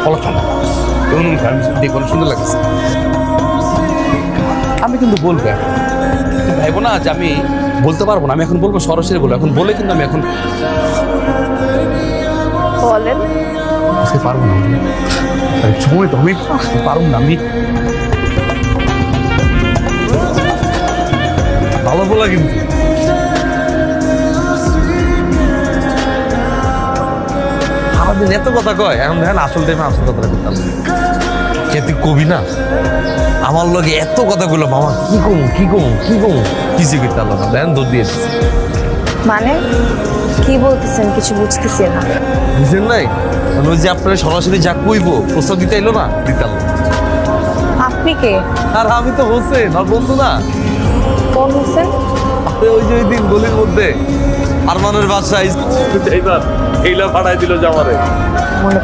ফলাফল দেখো সুন্দর লাগছে। আমি কিন্তু বলবো এখন, তুমি ভাইবো না যে আমি বলতে পারবো না, আমি এখন বলবো, সরাসরি বলবো। এখন বলে কিন্তু আমি এখন বলেন। বুঝতে পারবো না, সময় তো আমি পারবো না। আমি ভালো বলা কিন্তু সারাদিন এত কথা কয়, এখন দেখেন আসল টাইমে আসল কথাটা করতাম। কে তুই কবি না? আমার লগে এত কথা বললো, মামা কি কমু কি কমু কি কমু, কিছু করতে পারলো না। দেখেন দৌড় দিয়েছি। মানে কি বলতেছেন কিছু বুঝতেছি না। বুঝলেন নাই? মানে ওই যে আপনার সরাসরি যা কইবো প্রস্তাব দিতে এলো না, দিতে পারলো। আপনি কে? আর আমি তো হোসেন, আর বন্ধু না। কোন হোসেন? আপনি ওই যে ওই দিন গলির মধ্যে আরমানের বাসায় এইলা ভাড়াই দিল জামারে। মনে